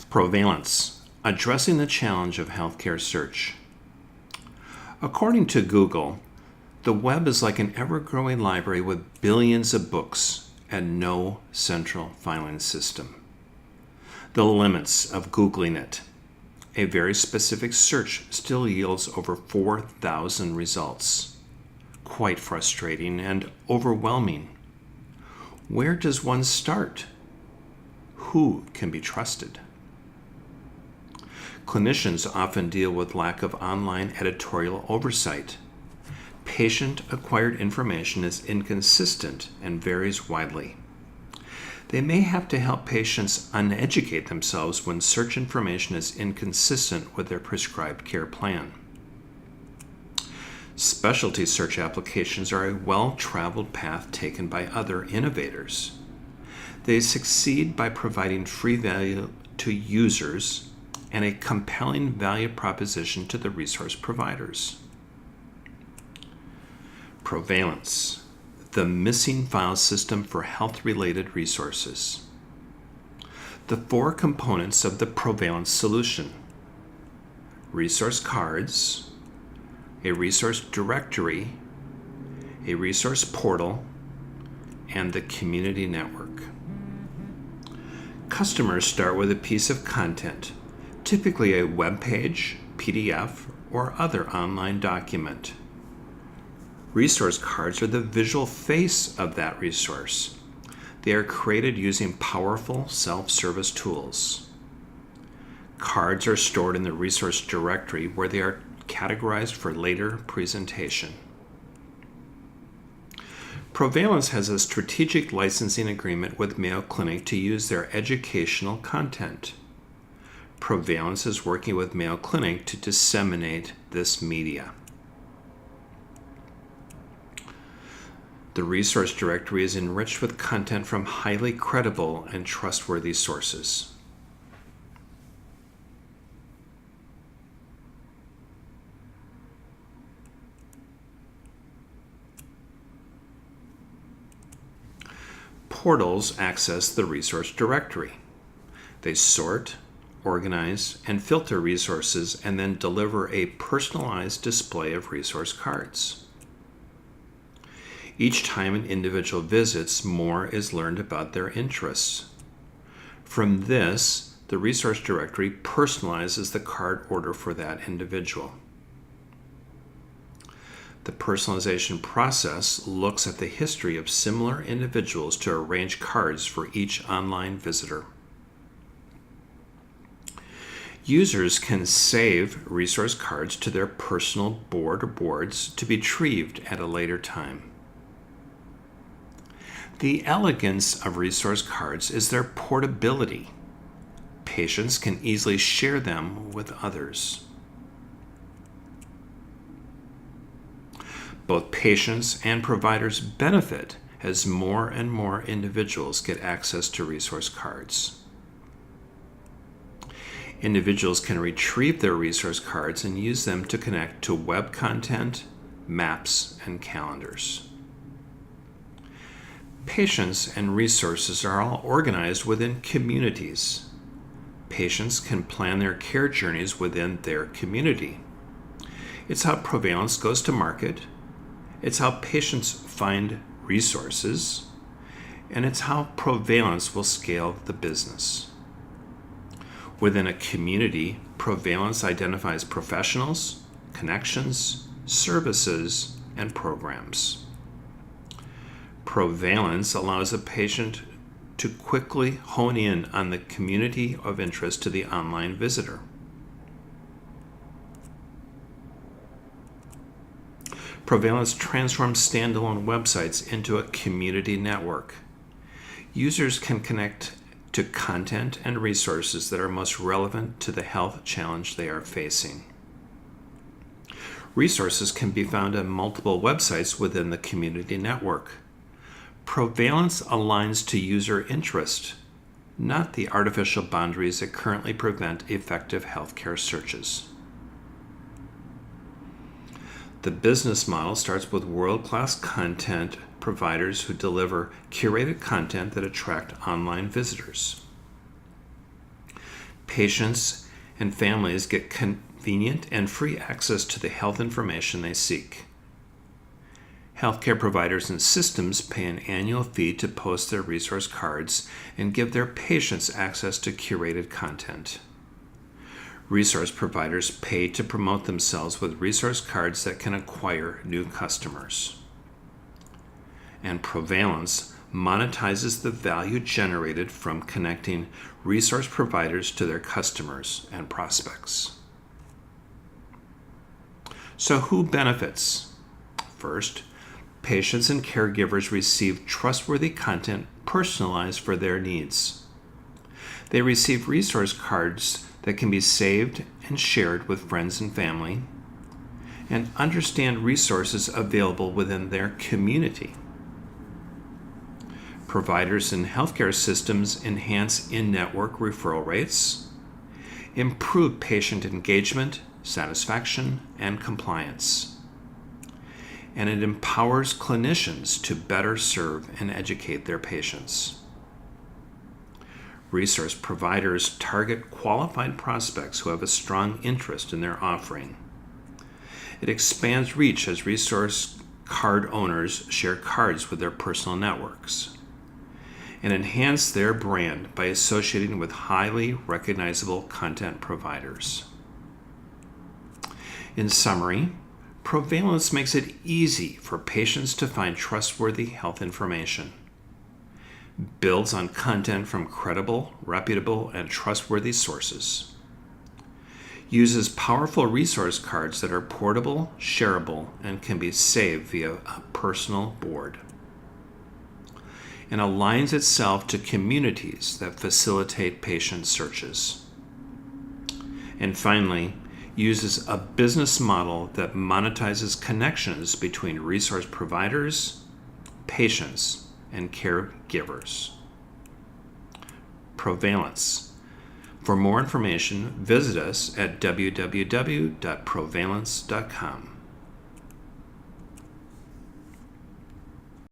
Provalence, addressing the challenge of healthcare search. According to Google, the web is like an ever-growing library with billions of books and no central filing system. The limits of Googling it. A very specific search still yields over 4,000 results. Quite frustrating and overwhelming. Where does one start? Who can be trusted? Clinicians often deal with lack of online editorial oversight. Patient-acquired information is inconsistent and varies widely. They may have to help patients uneducate themselves when search information is inconsistent with their prescribed care plan. Specialty search applications are a well-traveled path taken by other innovators. They succeed by providing free value to users and a compelling value proposition to the resource providers. Provalence, the missing file system for health-related resources. The four components of the Provalence solution: resource cards, a resource directory, a resource portal, and the community network. Customers start with a piece of content, typically a web page, PDF, or other online document. Resource cards are the visual face of that resource. They are created using powerful self-service tools. Cards are stored in the resource directory where they are categorized for later presentation. Provalence has a strategic licensing agreement with Mayo Clinic to use their educational content. Provalence is working with Mayo Clinic to disseminate this media. The resource directory is enriched with content from highly credible and trustworthy sources. Portals access the resource directory. They sort, organize, and filter resources and then deliver a personalized display of resource cards. Each time an individual visits, more is learned about their interests. From this, the resource directory personalizes the card order for that individual. The personalization process looks at the history of similar individuals to arrange cards for each online visitor. Users can save resource cards to their personal board or boards to be retrieved at a later time. The elegance of resource cards is their portability. Patients can easily share them with others. Both patients and providers benefit as more and more individuals get access to resource cards. Individuals can retrieve their resource cards and use them to connect to web content, maps, and calendars. Patients and resources are all organized within communities. Patients can plan their care journeys within their community. It's how Provalence goes to market. It's how patients find resources, and it's how Provalence will scale the business. Within a community, Provalence identifies professionals, connections, services, and programs. Provalence allows a patient to quickly hone in on the community of interest to the online visitor. Provalence transforms standalone websites into a community network. Users can connect to content and resources that are most relevant to the health challenge they are facing. Resources can be found on multiple websites within the community network. Provalence aligns to user interest, not the artificial boundaries that currently prevent effective healthcare searches. The business model starts with world-class content providers who deliver curated content that attract online visitors. Patients and families get convenient and free access to the health information they seek. Healthcare providers and systems pay an annual fee to post their resource cards and give their patients access to curated content. Resource providers pay to promote themselves with resource cards that can acquire new customers. And Provalence monetizes the value generated from connecting resource providers to their customers and prospects. So who benefits? First, patients and caregivers receive trustworthy content personalized for their needs. They receive resource cards that can be saved and shared with friends and family, and understand resources available within their community. Providers and healthcare systems enhance in-network referral rates, improve patient engagement, satisfaction, and compliance. And it empowers clinicians to better serve and educate their patients. Resource providers target qualified prospects who have a strong interest in their offering. It expands reach as resource card owners share cards with their personal networks, and enhance their brand by associating with highly recognizable content providers. In summary, Provalence makes it easy for patients to find trustworthy health information, builds on content from credible, reputable, and trustworthy sources, uses powerful resource cards that are portable, shareable, and can be saved via a personal board, and aligns itself to communities that facilitate patient searches. And finally, uses a business model that monetizes connections between resource providers, patients, and caregivers. Provalence. For more information, visit us at www.provalence.com.